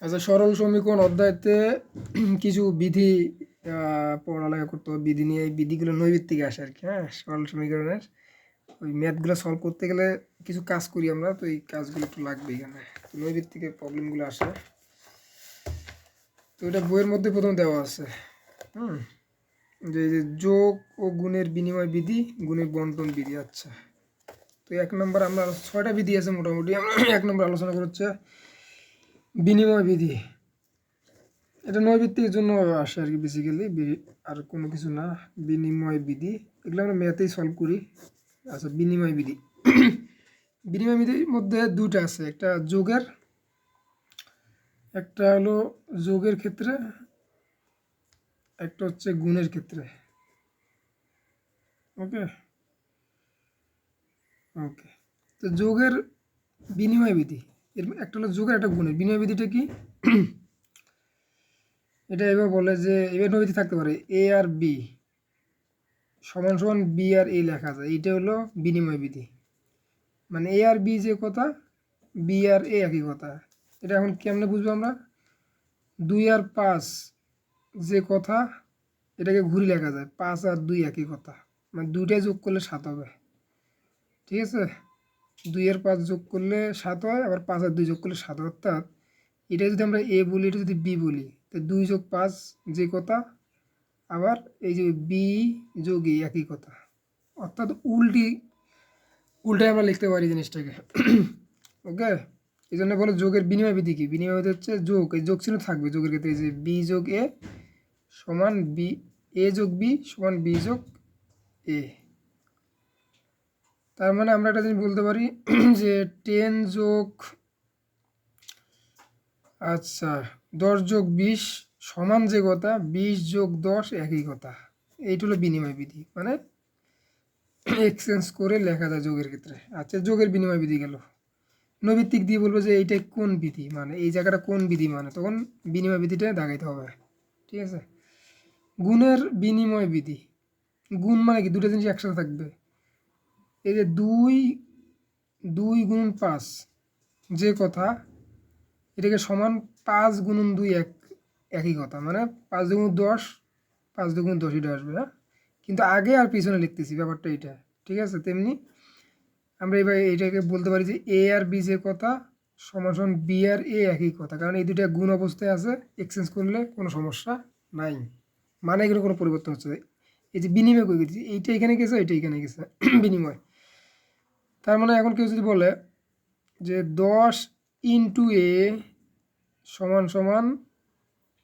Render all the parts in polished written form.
আচ্ছা, সরল সমীকরণ অধ্যায়তে কিছু বিধি পড়ালেখা করতে হবে। বিধি নিয়ে এই বিধিগুলো নৈর্ব্যক্তিক আসে আর কি। হ্যাঁ, সরল সমীকরণের ওই ম্যাথগুলো সলভ করতে গেলে কিছু কাজ করি আমরা, তো এই কাজগুলো একটু লাগবে এখানে। তো নৈর্ব্যক্তিকের প্রবলেমগুলো আসে, তো এটা বইয়ের মধ্যে প্রথম দেওয়া আছে। যে এই যে যোগ ও গুণের বিনিময় বিধি, গুণের বন্টন বিধি। আচ্ছা, তো 1 নম্বর আমরা 6টা বিধি আছে মোটামুটি। আমরা 1 নম্বর আলোচনা করছে বিনিময় বিধি। এটা নৈর্ব্যক্তিকের জন্য আসে আর কি বেসিক্যালি, আর কোনো কিছু না। বিনিময় বিধি এগুলো আমরা ম্যাথেই সলভ করি। আচ্ছা, বিনিময় বিধি বিনিময় বিধির মধ্যে দুইটা আছে, একটা যোগের, একটা হলো যোগের ক্ষেত্রে, একটা হচ্ছে গুণের ক্ষেত্রে। ওকে ওকে তো যোগের বিনিময় বিধি, এর একটা হলো যোগের, একটা গুণের। বিনিময় বিধিটা কি? এটা এবার বলে যে এবার নৈর্ব্যক্তিক থাকতে পারে এ আর বি সমান সমান বি আর এ লেখা যায়, এইটা হলো বিনিময় বিধি। মানে এ আর বি যে কথা, বি আর এ একই কথা। এটা এখন কেমনে বুঝবো আমরা? 2 আর 5 যে কথা, এটাকে ঘুরি লেখা যায় 5 আর 2 একই কথা, মানে দুইটাই যোগ করলে 7 হবে। ঠিক আছে, 2 আর 5 যোগ করলে 7 হয়, আবার 5 আর 2 যোগ করলে 7 হয়। অর্থাৎ এটা যদি আমরা এ বলি, এটা যদি বি বলি, তো 2 যোগ 5 যে কথা, আবার এই যে বি যোগ এ একই কথা। অর্থাৎ উল্টায় আমরা লিখতে পারি জিনিসটাকে। ওকে, এই জন্য বলো যোগের বিনিময় বিধি কি? বিনিময় বিধি হচ্ছে যোগ, এই যোগ চিহ্ন থাকবে যোগের ক্ষেত্রে, এই যে বি যোগ এ সমান বি, এ যোগ বি সমান বি যোগ এ। তার মানে আমরা একটা জিনিস বলতে পারি যে 10 যোগ, আচ্ছা 10 যোগ 20 সমান যে কথা, 20 যোগ 10 একই কথা। এইটা হলো বিনিময় বিধি, মানে এক্সচেঞ্জ করে লেখা যায় যোগের ক্ষেত্রে। আচ্ছা, যোগের বিনিময় বিধি গেল। নৈর্ব্যক্তিক দিয়ে বলবো যে এইটা কোন বিধি, মানে এই জায়গাটা কোন বিধি, মানে তখন বিনিময় বিধিটা দাগাইতে হবে। ঠিক আছে, গুণের বিনিময় বিধি। গুণ মানে কি? দুটো জিনিস একসাথে থাকবে। এই যে 2 গুণন 5 যে কথা, এটাকে সমান 5 গুণন 2 একই কথা, মানে 5 দুগুণ 10, 5 দুগুণ 10 এটা আসবে। হ্যাঁ, কিন্তু আগে আর পিছনে লিখতেছি, ব্যাপারটা এটা। ঠিক আছে, তেমনি আমরা এবার এটাকে বলতে পারি যে এ আর বি যে কথা সমান সমান বি আর এ একই কথা, কারণ এই দুটা গুণ অবস্থায় আছে, এক্সচেঞ্জ করলে কোনো সমস্যা নাই, মানে এগুলো কোনো পরিবর্তন হচ্ছে না। এই যে বিনিময় করে গেছি, এইটা এখানে গেছে, এইটা এখানে গেছে, বিনিময়। তার মানে এখন কেউ যদি বলে যে 10 ইন্টু এ সমান সমান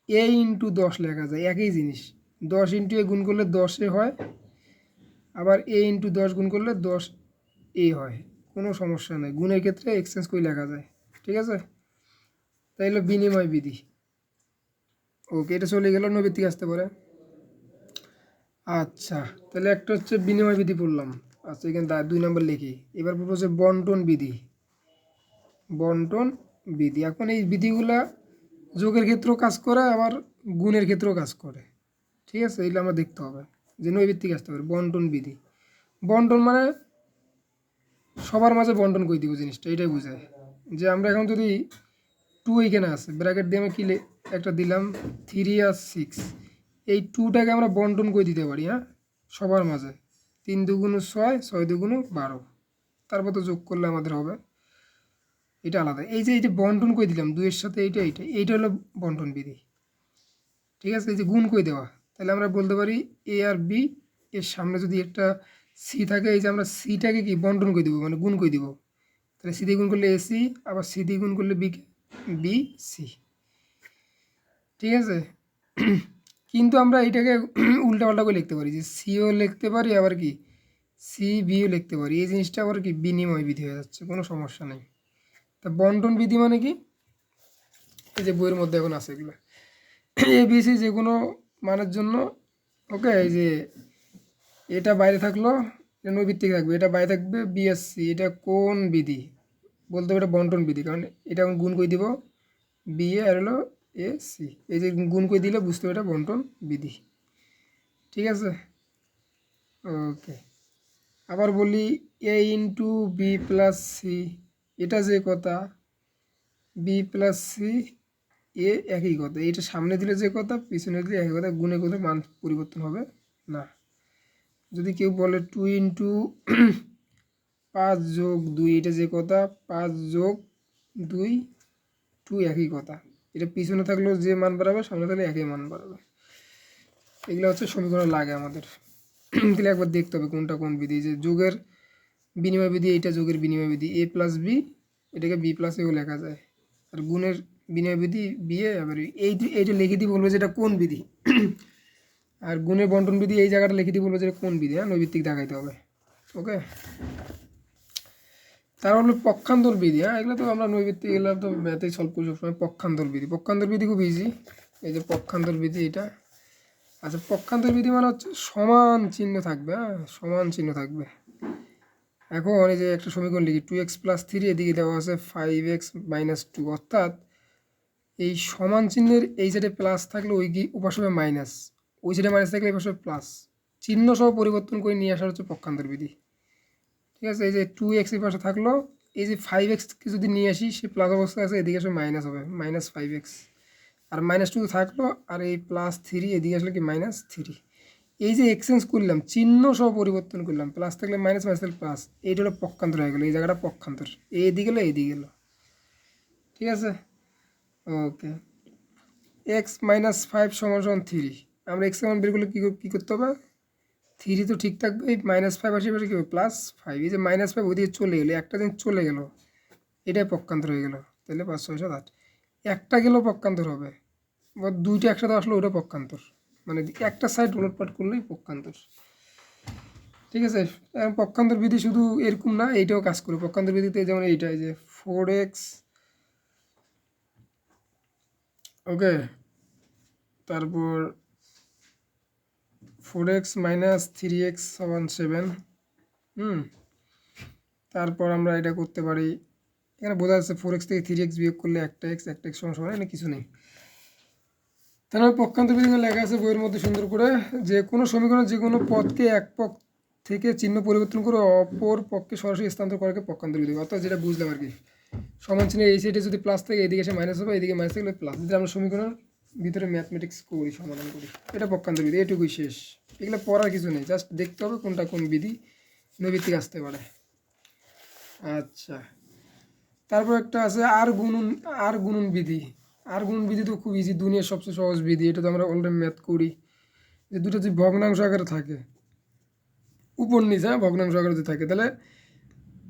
এ ইন্টু 10 লেখা যায়, একই জিনিস। 10 ইন্টু এ গুণ করলে 10 এ হয়, আবার এ ইন্টু 10 গুণ করলে 10 এ হয়, কোনো সমস্যা নেই, গুণের ক্ষেত্রে এক্সচেঞ্জ করে লেখা যায়। ঠিক আছে, তাই হলো বিনিময় বিধি। ওকে, এটা চলে গেল, নৈর্ব্যক্তিক আসতে পারে। আচ্ছা, তাহলে একটা হচ্ছে বিনিময় বিধি পড়লাম। আচ্ছা, এখানে 2 নম্বর লিখি। এবার পড়বো হচ্ছে বন্টন বিধি। বন্টন বিধি, এখন এই বিধিগুলা যোগের ক্ষেত্রেও কাজ করে, আবার গুণের ক্ষেত্রেও কাজ করে। ঠিক আছে, এইগুলো আমরা দেখতে হবে যে নৈর্ব্যক্তিক আসতে পারে। বন্টন বিধি, বন্টন মানে সবার মাঝে বন্টন করে দিব জিনিসটা, এটাই বোঝায়। যে আমরা এখন যদি 2 এইখানে আছে, ব্র্যাকেট দিয়ে আমি কি একটা দিলাম 3 আর 6, এই 2টাকে আমরা বন্টন করে দিতে পারি। হ্যাঁ, সবার মাঝে 3 দুগুণ 6, 6 দুগুণ 12, তারপর তো যোগ করলে আমাদের হবে, এটা আলাদা। এই যে বন্টন করে দিলাম 2 এর সাথে এইটা হলো বন্টন বিধি। ঠিক আছে, এই যে গুণ করে দেওয়া, তাহলে আমরা বলতে পারি এ আর বি, এর সামনে যদি একটা সি থাকে, এই যে আমরা সিটাকে কি বন্টন করে দেবো, মানে গুণ করে দিব। তাহলে সি দিয়ে গুণ করলে এসি, আবার সি দিয়ে গুণ করলে বি সি। ঠিক আছে, কিন্তু আমরা এইটাকে উল্টাপাল্টা করে লিখতে পারি, যে সিও লিখতে পারি, আবার কি সি বিও লিখতে পারি। এই জিনিসটা আবার কি বিনিময় বিধি হয়ে যাচ্ছে, কোনো সমস্যা নেই। তা বন্টন বিধি মানে কি? এই যে বইয়ের মধ্যে এখন আছে এগুলো, এ বি সি যে কোনো মানের জন্য। ওকে, এই যে এটা বাইরে থাকলো, এটা নৈর্ব্যক্তিক থাকবে, এটা বাইরে থাকবে বিএসসি, এটা কোন বিধি? বলতে হবে এটা বন্টন বিধি, কারণ এটা এখন গুণ করে দিব বি এ আর হলো এ সি, এই যে গুণ করে দিলে বুঝতে হবে এটা বন্টন বিধি। ঠিক আছে, ওকে। আবার বলি এ ইন্টু বি প্লাস সি, এটা যে কথা, বি প্লাস সি এ একই কথা, এটা সামনে দিলে যে কথা পিছনে দিলে একই কথা, গুণে গুণে মান পরিবর্তন হবে না। যদি কেউ বলে 2 ইন্টু 5 যোগ 2, এটা যে কথা 5 যোগ 2 2 একই কথা, এটা পিছনে থাকলেও যে মান বাড়াবে সামনে থাকলে একই মান বাড়াবে। এগুলো হচ্ছে সমীকরণ লাগে আমাদের। তাহলে একবার দেখতে হবে কোনটা কোন বিধি। যে যোগের বিনিময় বিধি, এইটা যোগের বিনিময় বিধি, এ প্লাস বি এটাকে বি প্লাস এও লেখা যায়। আর গুণের বিনিময় বিধি বি এ, আবার এইটা লিখে দিয়ে বলবো যে এটা কোন বিধি। আর গুণের বন্টন বিধি এই জায়গাটা লিখে দিয়ে বলবো যে কোন বিধি, হ্যাঁ নৈবিত্তিক দেখাইতে হবে। ওকে, তার হলো পক্ষান্তর বিধি। হ্যাঁ এগুলো তো আমরা নৈবিত্তিক এগুলো তো ম্যাথেই সলভ করি সবসময়। পক্ষান্তর বিধি, পক্ষান্তর বিধি খুব ইজি। এই যে পক্ষান্তর বিধি এটা। আচ্ছা, পক্ষান্তর বিধি মানে হচ্ছে সমান চিহ্ন থাকবে, হ্যাঁ সমান চিহ্ন থাকবে। এখন এই যে একটা সমীকরণ লিখি, 2x প্লাস 3 এদিকে দেওয়া আছে 5x মাইনাস 2, অর্থাৎ এই সমান চিহ্নের এই সাইডে প্লাস থাকলে ওই উপাস হবে মাইনাস, ওই সাইডে মাইনাস থাকলে এই পাশে প্লাস, চিহ্ন সহ পরিবর্তন করে নিয়ে আসার হচ্ছে পক্ষান্তর বিধি। ঠিক আছে, এই যে 2x এই পাশে থাকলো, এই যে 5xকে যদি নিয়ে আসি সে প্লাস অবস্থায় আছে, এদিকে আসলে মাইনাস হবে মাইনাস 5x, আর মাইনাস 2 থাকলো, আর এই প্লাস 3 এদিকে আসলে কি মাইনাস 3। এই যে এক্সচেঞ্জ করলাম, চিহ্ন সহ পরিবর্তন করলাম, প্লাস থাকলে মাইনাস মাইনাস থাকলে প্লাস, এইটা হলো পক্ষান্তর হয়ে গেলো, এই জায়গাটা পক্ষান্তর, এইদিকে গেলো এইদিকে গেলো। ঠিক আছে, ওকে। এক্স মাইনাস 5 সমান সমান 3, আমরা এক্স সমান বের করলে কী করতে হবে, 3 তো ঠিক থাকবে, এই -5 আশেপাশে কী হবে +5, এই যে -5 ওইদিকে চলে গেলো, একটা দিন চলে গেল, এটাই পক্ষান্তর হয়ে গেল। তাহলে 5 6 7 8, একটা গেলেও পক্ষান্তর হবে, বা দুইটা একসাথে আসলে ওটা পক্ষান্তর, মানে একটা সাইড উলটপাট করলেই পক্ষান্তর। ঠিক আছে, পক্ষান্তর বিধি শুধু এরকম না, এইটাও কাজ করে পক্ষান্তর বিধিতে, যেমন এইটাই যে 4x, ওকে, তারপর 4x মাইনাস 3x সমান 7। তারপর আমরা এটা করতে পারি, এখানে বোঝা যাচ্ছে 4x থেকে 3x বিয়োগ করলে একটা x সমান সমান, এখানে কিছু নেই। তাহলে পক্ষান্তর বিধি লেখা আছে বইয়ের মধ্যে সুন্দর করে, যে কোনো সমীকরণ যে কোনো পদকে এক পক্ষ থেকে চিহ্ন পরিবর্তন করে অপর পক্ষে সরাসরি স্থানান্তর করাকে পক্ষান্তর বিধি, অর্থাৎ যেটা বুঝলাম আর কি, সমান চিহ্ন এই সাইডে যদি প্লাস থাকে এদিকে এসে মাইনাস হবে, এদিকে মাইনাস থাকলে প্লাস, যদি আমরা সমীকরণ ভিতরে ম্যাথমেটিক্স করি, সমাধান করি, এটা পক্ষান্তর বিধি, এটুকুই শেষ। এগুলো পড়ার কিছু নেই, জাস্ট দেখতে হবে কোনটা কোন বিধি নৈবিত্তিক আসতে পারে। আচ্ছা, তারপর একটা আছে আর গুণন বিধি। আর গুণন বিধি তো খুব ইজি, দুনিয়ার সবচেয়ে সহজ বিধি, এটা তো আমরা অলরেডি ম্যাথ করি। যে দুটো যদি ভগ্নাংশ আকারে থাকে, উপর নিচ, হ্যাঁ ভগ্নাংশ আকারে যদি থাকে, তাহলে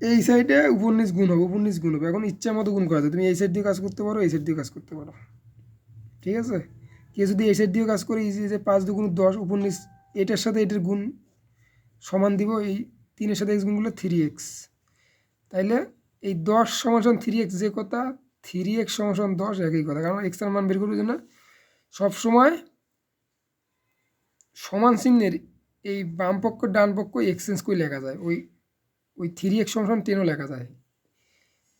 এই সাইডে উপর নিচ গুণ হবে, উপর নিচ গুণ হবে। এখন ইচ্ছা মতো গুণ করা যায়, তুমি এই সাইড দিয়ে কাজ করতে পারো, এই সাইড দিয়ে কাজ করতে পারো। ঠিক আছে, কেউ যদি এই সাইড দিয়েও কাজ করে, ইজি যে 5 2 10, উপর নিচ এটার সাথে এটার গুণ সমান দিব, এই 3-এর সাথে এক্স গুণ করলে 3x, তাইলে এই 10 সমান 3x যে কথা, 3x সমান 10 একই কথা, কারণ এক্স এর মান বের করবার জন্য সবসময় সমান চিহ্নের এই বাম পক্ষ ডান পক্ষ এক্সচেঞ্জ করে লেখা যায়, ওই 3x সমান 10ও লেখা যায়।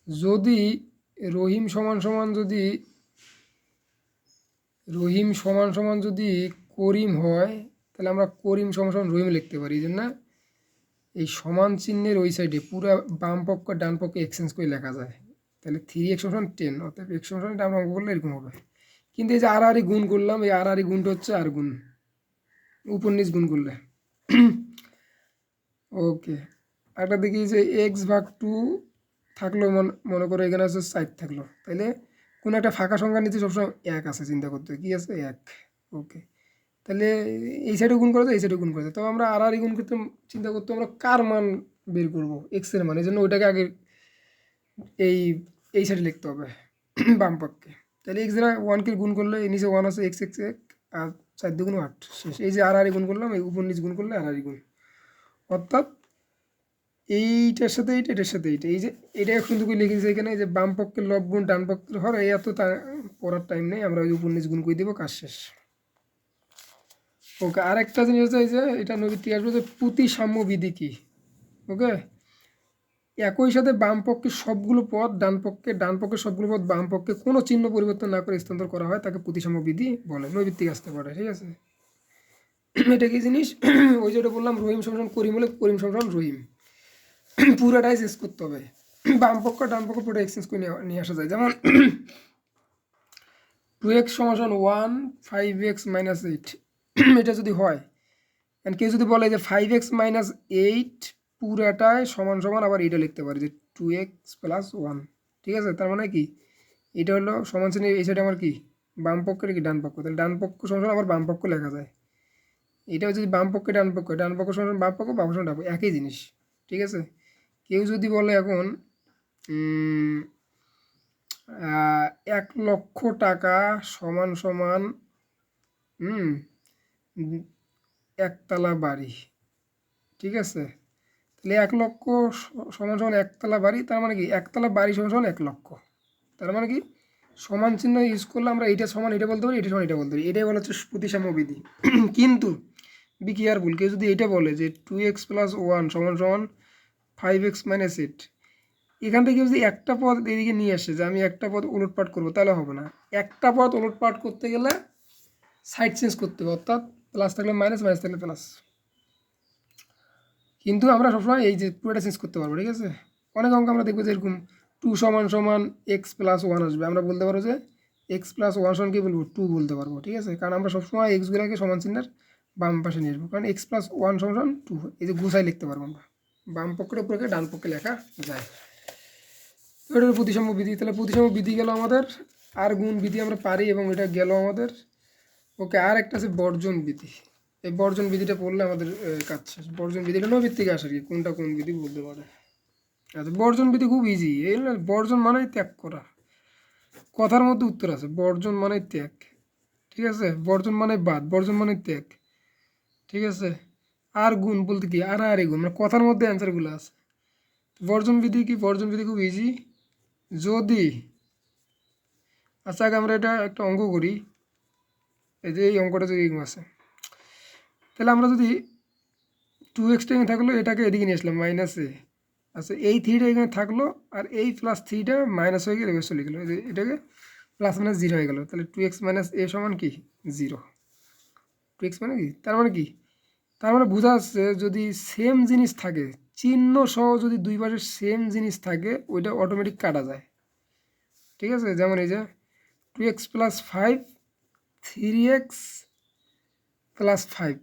যদি রহিম সমান সমান যদি করিম হয়, তাহলে আমরা করিম সমান সমান রহিম লিখতে পারি। এই জন্য এই সমান চিহ্নের ওই সাইডে পুরো বাম পক্ষ ডান পক্ষ এক্সচেঞ্জ করে লেখা যায়, তাহলে 3x সমান 10, অর্থাৎ x সমান আমরা অঙ্ক করলে এরকম হবে। কিন্তু এই যে আর গুণ করলাম, এই আর গুণটা হচ্ছে আর গুণ, উপর নিচ গুণ করলে। ওকে, একটা দেখি যে x/2 থাকলো, মনে করো এখানে আছে 4 থাকলো, তাহলে কোনো একটা ফাঁকা সংখ্যা নিচে সবসময় 1 আছে, চিন্তা করতে কি আছে 1। ওকে, তাহলে এই সাইডে গুণ করা যায়, এই সাইডে গুণ করা যায়, তবে আমরা আর গুণ করতে চিন্তা করতে আমরা কার মান বের করবো, এক্সের মান, এই জন্য ওইটাকে আগে এই সাইডে লিখতে হবে বাম পক্ষে। তাহলে এক্স দ্বারা 1কে গুণ করলে এই নিচে 1 আছে, x x 1 আর 4 2 8 শেষ। এই যে আর গুণ করলাম, এই উপর নিচ গুণ করলে আর গুণ, অর্থাৎ এইটার সাথে এইটা, এটার সাথে এইটা, এই যে এটা সুন্দর করে লিখেছি এখানে, যে বাম পক্ষের লব গুণ ডান পক্ষের হর, এই এত পড়ার টাইম নেই, আমরা ওই উপর নিচ গুণ করে দেবো, কাজ শেষ। ওকে, আর একটা জিনিস হচ্ছে এই যে এটা নৈবিত্তিক আসবে, যে প্রতিসাম্য বিধি কি। ওকে, একই সাথে বাম পক্ষে সবগুলো পদ ডান পক্ষে সবগুলো পদ বাম পক্ষে কোনো চিহ্ন পরিবর্তন না করে স্থানান্তর করা হয়, তাকে প্রতিসাম্য বিধি বলে, নৈবিত্তিক আসতে পারে। ঠিক আছে, এটা কি জিনিস, ওই যেটা বললাম রহিম সমান করিম হলে করিম সমান রহিম, পুরাটাই চেঞ্জ করতে হবে, বাম পক্ষ ডান পক্ষ পুরো এক্সচেঞ্জ করে নিয়ে আসা যায়। যেমন 2x সমান 1 5x মাইনাস 8 এটা যদি হয় এন্ড কেউ যদি বলে যে 5x মাইনাস 8 পুরাটাই সমান সমান আবার এটা লিখতে পারি যে 2x প্লাস 1, ঠিক আছে? তার মানে কি এটা হলো সমান চিহ্ন এই সাইডে আমার কি বাম পক্ষের কি ডান পক্ষ, তাহলে ডান পক্ষ সমান সমান আবার বাম পক্ষ লেখা যায়। এটা যদি বাম পক্ষে ডান পক্ষ সমান সমান বাম পক্ষ বাম সমান ডান পক্ষ একই জিনিস, ঠিক আছে? কেউ যদি বলে এখন 1 লক্ষ টাকা সমান সমান একতলা বাড়ি, ঠিক আছে? তাহলে 1 লক্ষ সমান সমান একতলা বাড়ি, তার মানে কি একতলা বাড়ি সমান সমান 1 লক্ষ। তার মানে কি সমান চিহ্ন ইউজ করলে আমরা এটা সমান এটা বলতে পারি, এটা সমান এটা বলতে পারি, এটাই বলা হচ্ছে প্রতিসাম্য বিধি। কিন্তু বি কেয়ারফুল, কেউ যদি এটা বলে যে 2x প্লাস 1 সমান সমান 5x মাইনাস 8, এখান থেকে যদি একটা পদ এদিকে নিয়ে আসে যে আমি একটা পদ উলটপাট করবো, তাহলে হবে না। একটা পদ উলটপাট করতে গেলে সাইড চেঞ্জ করতে হবে, অর্থাৎ প্লাস থাকলে মাইনাস, মাইনাস থাকলে প্লাস। কিন্তু আমরা সবসময় এই যে পুরোটা চেঞ্জ করতে পারবো, ঠিক আছে? অনেক অঙ্ক আমরা দেখবো যে এরকম 2 সমান সমান এক্স প্লাস 1 আসবে, আমরা বলতে পারবো যে এক্স প্লাস 1 সমান কি বলবো 2 বলতে পারবো, ঠিক আছে? কারণ আমরা সবসময় এক্সগুলোকে সমান চিহ্নের বাম পাশে নিয়ে আসবো, কারণ এক্স প্লাস 1 সমান 2 এই যে গুছাই লিখতে পারবো আমরা, বাম পক্ষের উপরে ডান পক্ষে লেখা যায়। এটা হলো প্রতিসাম্য বিধি। তাহলে প্রতিসাম্য বিধি গেল আমাদের, আর গুণ বিধি আমরা পারি এবং এটা গেল আমাদের। ওকে, আর একটা আছে বর্জন বিধি। এই বর্জন বিধিটা পড়লে আমাদের কাজ শেষ। বর্জন বিধিটা নৈবিত থেকে আসে আর কি, কোনটা কোন বিধি বলতে পারে। আচ্ছা, বর্জন বিধি খুব ইজি। এই বর্জন মানেই ত্যাগ করা, কথার মধ্যে উত্তর আছে, বর্জন মানে ত্যাগ, ঠিক আছে? বর্জন মানে বাদ, বর্জন মানে ত্যাগ, ঠিক আছে? আর গুণ বলতে কি আর গুণ, মানে কথার মধ্যে অ্যান্সারগুলো আছে। বর্জন বিধি কি, বর্জন বিধি খুব ইজি। যদি আচ্ছা আগে আমরা এটা একটা অঙ্ক করি, এই যে এই অঙ্কটা যদি আছে, তাহলে আমরা যদি 2x এখানে থাকলো, এটাকে এদিকে নিয়ে আসলাম মাইনাসে, আচ্ছা এই 3টা এখানে থাকলো আর এই প্লাস 3টা মাইনাস হয়ে গেলে চলে গেলো, এটাকে প্লাস মাইনাস 0 হয়ে গেলো, তাহলে 2x মাইনাস এ সমান কি 0। 2x মানে কি, তার মানে কি, তার মানে বোঝা যাচ্ছে যদি সেম জিনিস থাকে, চিহ্ন সহ যদি দুই পাশে সেম জিনিস থাকে ওইটা অটোমেটিক কাটা যায়, ঠিক আছে? যেমন এই যে 2x প্লাস 5 3x প্লাস 5,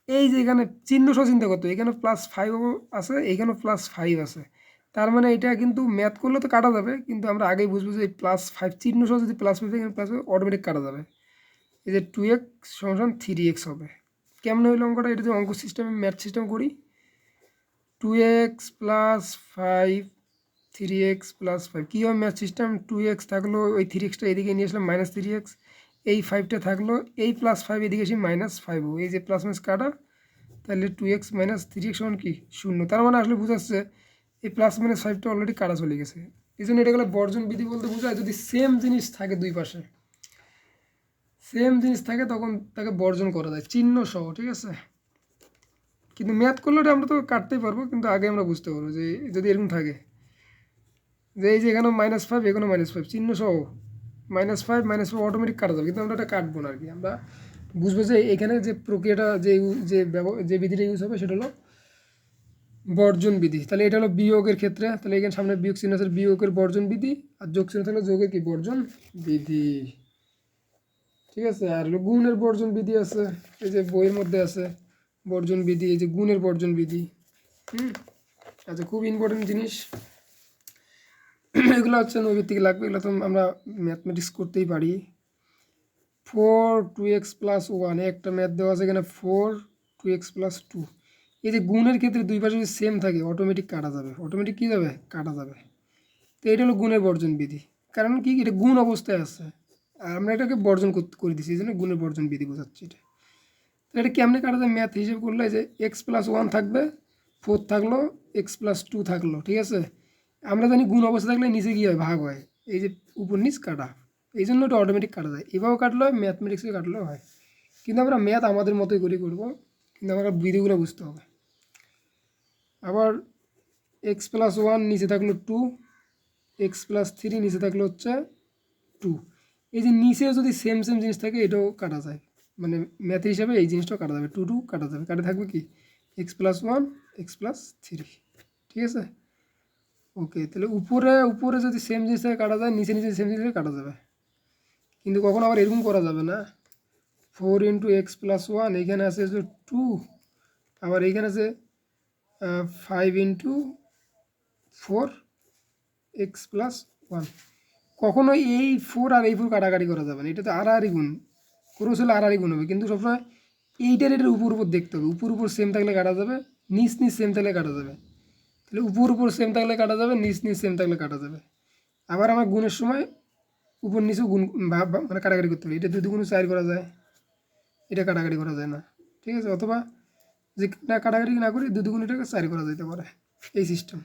এই যে এখানে চিহ্ন সহ চিন্তা করতো, এখানে প্লাস 5 আছে, এখানেও প্লাস 5 আছে, তার মানে এটা কিন্তু ম্যাথ করলে তো কাটা যাবে, কিন্তু আমরা আগেই বুঝবো যে প্লাস 5 চিহ্ন সহ যদি প্লাস 5 এখানে প্লাস অটোমেটিক কাটা যাবে। এই যে 2x সমান 3x হবে। কেমন হইল অঙ্কটা? এটা যদি অঙ্ক সিস্টেমে ম্যাথ সিস্টেম করি, 2x প্লাস 5 3x প্লাস 5 কী হবে ম্যাথ সিস্টেম? 2x থাকলো, ওই 3xটা এদিকে নিয়ে আসলাম মাইনাস 3x, এই 5টা থাকলো, এই প্লাস 5 এদিকে এসে মাইনাস 5, এই যে প্লাস মাইনাস কাটা, তাহলে 2x মাইনাস 3x সমান কি 0। তার মানে আসলে বোঝাচ্ছে এই প্লাস মাইনাস 5টা অলরেডি কাটা চলে গেছে। এই জন্য এটা গেলে বর্জন বিধি বলতে বোঝায় যদি সেম জিনিস থাকে দুই পাশে, সেম জিনিস থাকে তখন তাকে বর্জন করা যায় চিহ্ন সহ, ঠিক আছে? কিন্তু ম্যাথ করলে ওটা আমরা তো কাটতেই পারবো, কিন্তু আগে আমরা বুঝতে পারবো যে যদি এরকম থাকে যে এই যে এখানেও -5 এখানেও -5 চিহ্ন সহ -5 অটোমেটিক কাটা যাবে, কিন্তু আমরা এটা কাটবো না আর কি। আমরা বুঝবো যে এখানে যে প্রক্রিয়াটা যে বিধিটা ইউজ হবে সেটা হলো বর্জন বিধি। তাহলে এটা হলো বিয়োগের ক্ষেত্রে, তাহলে এখানে সামনে বিয়োগ চিহ্ন আছে, বিয়োগের বর্জন বিধি, আর যোগ চিহ্ন থাকলে যোগের কি বর্জন বিধি, ঠিক আছে? আর হলো গুণের বর্জন বিধি আছে, এই যে বইয়ের মধ্যে আছে বর্জন বিধি, এই যে গুণের বর্জন বিধি। আচ্ছা, খুব ইম্পর্টেন্ট জিনিস এগুলো হচ্ছে নৈবিত থেকে লাগবে, এগুলো তো আমরা ম্যাথমেটিক্স করতেই পারি। 4 2x প্লাস 1 একটা ম্যাথ দেওয়া আছে এখানে, 4 2x প্লাস 2, এই যে গুণের ক্ষেত্রে দুই পাশে যদি সেম থাকে অটোমেটিক কাটা যাবে, অটোমেটিক কী যাবে কাটা যাবে। তো এটা হলো গুণের বর্জন বিধি, কারণ কি এটা গুণ অবস্থায় আছে আর আমরা এটাকে বর্জন করে দিচ্ছি, এই জন্য গুণের বর্জন বিধি বোঝাচ্ছি এটা। তো এটা কেমনে কাটা যায় ম্যাথ হিসেব করলে, যে এক্স প্লাস 1 থাকবে, 4 থাকলো, এক্স প্লাস 2 থাকলো, ঠিক আছে? আমরা জানি গুণ অবস্থা থাকলে নিচে কী হয় ভাগ হয়, এই যে উপর নিচ কাটা, এই জন্য এটা অটোমেটিক কাটা যায়। এভাবেও কাটলে হয়, ম্যাথমেটিক্সে কাটলেও হয়, কিন্তু আমরা ম্যাথ আমাদের মতোই করবো, কিন্তু আমাকে বিধিগুলো বুঝতে হবে। আবার এক্স প্লাস 1 নিচে থাকলো 2, এক্স প্লাস 3 নিচে থাকলো হচ্ছে 2, এই যে নিচেও যদি সেম জিনিস থাকে এটাও কাটা যায়, মানে ম্যাথ হিসাবে এই জিনিসটাও কাটা যাবে, 2 কাটা যাবে, কাটে থাকবে কি এক্স প্লাস 1 এক্স প্লাস 3, ঠিক আছে? ওকে, তাহলে উপরে উপরে যদি সেম জিনিস থেকে কাটা যায়, নিচে সেম জিনিস থেকে কাটা যাবে, কিন্তু কখনো আবার এরকম করা যাবে না, 4 × x + 1, এখানে আছে যে 2, আবার এইখানে আছে 5 × 4 x + 1। কখনো এই 4 আর এই 4 কাটাকাটি করা যাবে না, এটা তো আড়াআড়ি গুণ, ক্রস হলে আড়াআড়ি গুণ হবে, কিন্তু সবসময় এইটার এটার উপর উপর দেখতে হবে, উপর উপর সেম থাকলে কাটা যাবে, নিচ নিচ সেম থাকলে কাটা যাবে। তাহলে উপর উপর সেম থাকলে কাটা যাবে, নিচ নিচ সেম থাকলে কাটা যাবে। আবার আমার গুণের সময় উপর নিচেও গুণ মানে কাটাকাটি করতে হবে, এটা 2 × 4 করা যায়, এটা কাটাকাটি করা যায় না, ঠিক আছে। অথবা যে না কাটাকাটি না করি 2 × এটাকে 4 করা যেতে পারে, এই সিস্টেম।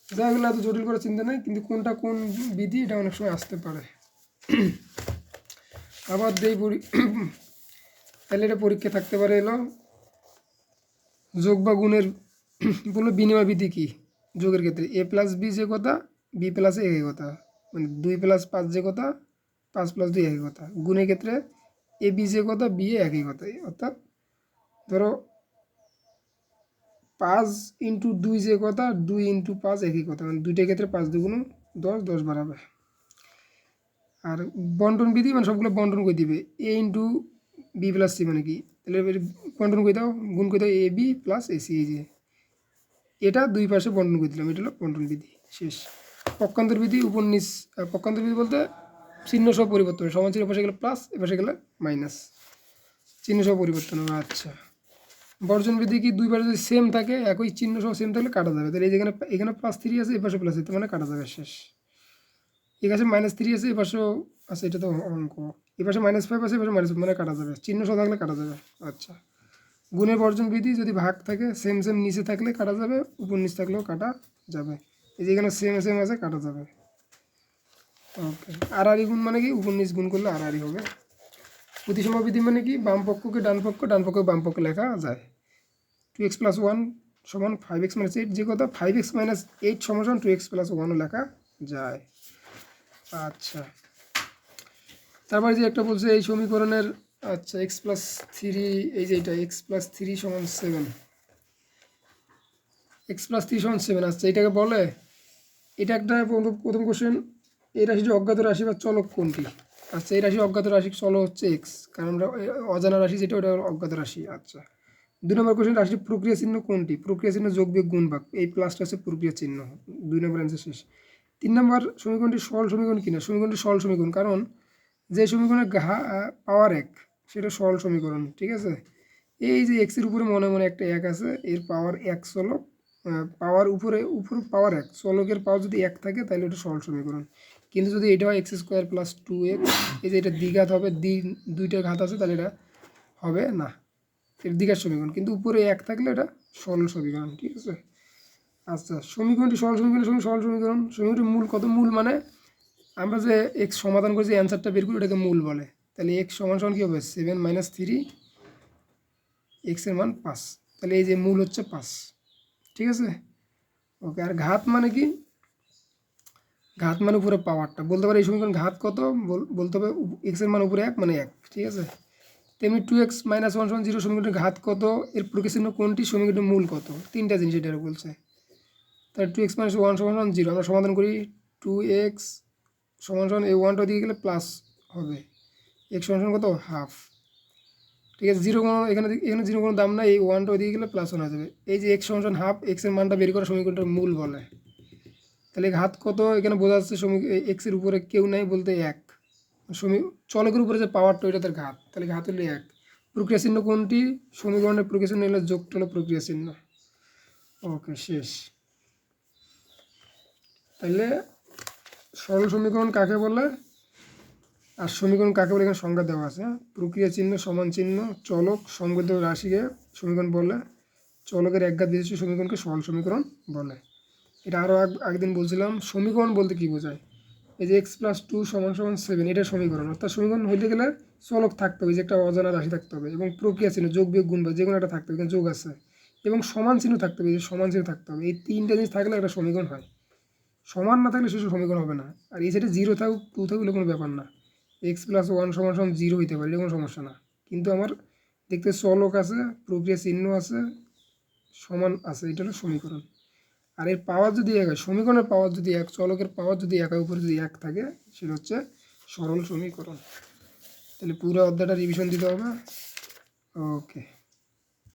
যাই এগুলো এত জটিল করে চিন্তা নেই, কিন্তু কোনটা কোন বিধি এটা অনেক সময় আসতে পারে। আবার তাহলে এটা পরীক্ষা থাকতে পারে এলো যোগ বা গুণের বললো বিনিময় বিধি কী যোগের ক্ষেত্রে, a + b যে কথা, b + a একই কথা, মানে 2 + 5 যে কথা, 5 + 2 একই কথা। গুণের ক্ষেত্রে ab যে কথা, b একই কথা, অর্থাৎ ধরো 5 × 2 যে কথা, 2 × 5 একই কথা, মানে দুইটার ক্ষেত্রে 5 × 2 = 10, 10 বাড়াবে। আর বন্টন বিধি মানে সবগুলো বন্টন করে দিবে, a × b + c মানে কি, তাহলে বন্টন করে দাও, গুণ করে দাও ab + ac, এই যে এটা দুই পাশে বন্টন করে দিলাম, এটা হলো বন্টন বিধি, শেষ। পক্ষান্তর বিধি উপর নিচ, পক্ষান্তর বিধি বলতে চিহ্ন সহ পরিবর্তন, সমান চিহ্ন পাশে গেলে প্লাস, এপাশে গেলে মাইনাস, চিহ্ন সহ পরিবর্তন হবে। আচ্ছা, বর্জন বিধি কি, দুই পাশে যদি সেম থাকে, একই চিহ্ন সহ সেম থাকলে কাটা যাবে, তাহলে এই যেখানে এখানে +3 আছে, এপাশে +3, মানে কাটা যাবে, শেষ। এখানে -3 আছে, এপাশেও আছে, এটা তো অঙ্ক, এপাশে -5 আছে, এপাশে -5, মানে কাটা যাবে, চিহ্ন সহ থাকলে কাটা যাবে। আচ্ছা, গুণের বর্জন বিধি যদি ভাগ থাকে, সেম সেম নিচে থাকলে কাটা যাবে, উপর নিচ থাকলেও কাটা যাবে, এই যে এখানে সেম সেম আছে, কাটা যাবে। ওকে, আড়াআড়ি গুণ মানে কি, উপর নিচ গুণ করলে আড়াআড়ি হবে। প্রতিসম বিধি মানে কি, বাম পক্ষকে ডান পক্ষ, ডান পক্ষকে বাম পক্ষ লেখা যায়। 2x + 1 = 5x - 8 যে কথা, 5x - 8 = 2x + 1ও লেখা যায়। আচ্ছা, তারপরে যে একটা বলছে এই সমীকরণের, আচ্ছা x + 3, এই যে এটা x + 3 = 7, x + 3 = 7, আচ্ছা এটাকে বলে, এটা একটা প্রথম কোশ্চেন, এই রাশিটি অজ্ঞাত রাশি বা চলক কোনটি। আচ্ছা, এই রাশি অজ্ঞাত রাশি, চলক হচ্ছে এক্স, কারণ আমরা অজানা রাশি যেটা, ওটা অজ্ঞাত রাশি। আচ্ছা, 2 নম্বর কোশ্চেন, রাশির প্রক্রিয়া চিহ্ন কোনটি, প্রক্রিয়া চিহ্ন যোগ বিয়োগ গুণ ভাগ, এই প্লাসটা হচ্ছে প্রক্রিয়া চিহ্ন, 2 নম্বর অ্যান্সার শেষ। 3 নম্বর সমীকরণটি সরল সমীকরণ কিনা, সমীকরণটি সরল সমীকরণ, কারণ যে সমীকরণের পাওয়ার 1 সেটা সরল সমীকরণ, ঠিক আছে। এই যে এক্সের উপরে মনে মনে একটা 1 আছে, এর পাওয়ার 1 চলক, পাওয়ার উপরে পাওয়ার 1, চলকের পাওয়ার যদি 1 থাকে তাহলে এটা সরল সমীকরণ। কিন্তু যদি এটা হয় x² + 2x, এই যে এটা দ্বিঘাত হবে, দুইটা ঘাত আছে, তাহলে এটা হবে না, এর দ্বিঘাত সমীকরণ, কিন্তু উপরে 1 থাকলে এটা সরল সমীকরণ, ঠিক আছে। আচ্ছা, সমীকরণটি সরল সমীকরণটির মূল কত, মূল মানে আমরা যে এক্স সমাধান করে যে অ্যান্সারটা বের করি ওটাকে মূল বলে। তাহলে x = কী হবে, 7 - 3, x এর মান 5, তাহলে এই যে মূল হচ্ছে 5, ঠিক আছে। ওকে, আর ঘাত মানে কি, ঘাত মানে উপরে পাওয়ারটা, বলতে পারে এই সমীকরণ ঘাত কত, বলতে হবে x এর মান উপরে 1 মানে 1, ঠিক আছে। তেমনি 2x - 1 = 0 সমীকরণের ঘাত কত, এর প্রকৃত চিহ্ন কোনটি, সমীকরণের মূল কত, তিনটা জিনিস এটা বলছে। তাহলে 2x - 1 = 0, আমরা সমাধান করি, 2x = এই 1টা দিয়ে গেলে প্লাস হবে, x = কত, হাফ, ঠিক আছে। জিরো কোনো এখানে জিরো কোনো দাম নাই, এই 1টা দিয়ে গেলে +1 হয়ে যাবে, এই যে x = হাফ, x এর মানটা বের করা সমীকরণটার মূল বলে। তাহলে ঘাত কত, এখানে বোঝা যাচ্ছে x এর উপরে কেউ নাই বলতে 1, চলকের উপরে যে পাওয়ারটা ওইটা তার ঘাত, তাহলে ঘাত হলে 1। প্রক্রিয়া চিহ্ন কোনটি, সমীকরণের প্রক্রিয়া চিহ্ন হলো যোগটা, হলো প্রক্রিয়া চিহ্ন। ওকে, শেষ। তাহলে সরল সমীকরণ কাকে বলে আর সমীকরণ কাকে বলে এখানে সংজ্ঞা দেওয়া আছে। প্রক্রিয়া চিহ্ন, সমান চিহ্ন, চলক, সমবেত রাশিকে সমীকরণ বলে, চলকের একঘাত বিশিষ্ট সমীকরণকে সরল সমীকরণ বলে। এটা আরও একদিন বলছিলাম। সমীকরণ বলতে কী বোঝায়, এই যে x + 2 = 7, এটা সমীকরণ, অর্থাৎ সমীকরণ হইতে গেলে চলক থাকতে হবে, যে একটা অজানা রাশি থাকতে হবে, এবং প্রক্রিয়া চিহ্ন যোগ বিয়োগ গুণ বা যে কোনো একটা থাকতে হবে, যোগ আছে, এবং সমান চিহ্ন থাকতে হবে, যে সমান চিহ্ন থাকতে হবে, এই তিনটা জিনিস থাকলে একটা সমীকরণ হয়। সমান না থাকলে সেসব সমীকরণ হবে না। আর এই সাইডে 0 থাকুক 2 থাকুক এগুলো কোনো ব্যাপার না, x + 1 = 0 হইতে পারে, এটা কোনো সমস্যা না, কিন্তু আমার দেখতে চলক আছে, প্রক্রিয়া চিহ্ন আছে, সমান আছে, এটা হলো সমীকরণ। আর এর পাওয়ার যদি 1 হয়, সমীকরণের পাওয়ার যদি 1, চলকের পাওয়ার যদি 1 হয়, উপরে যদি 1 থাকে, সেটা হচ্ছে সরল সমীকরণ। তাহলে পুরো অধ্যায়টা রিভিশন দিতে হবে। ওকে।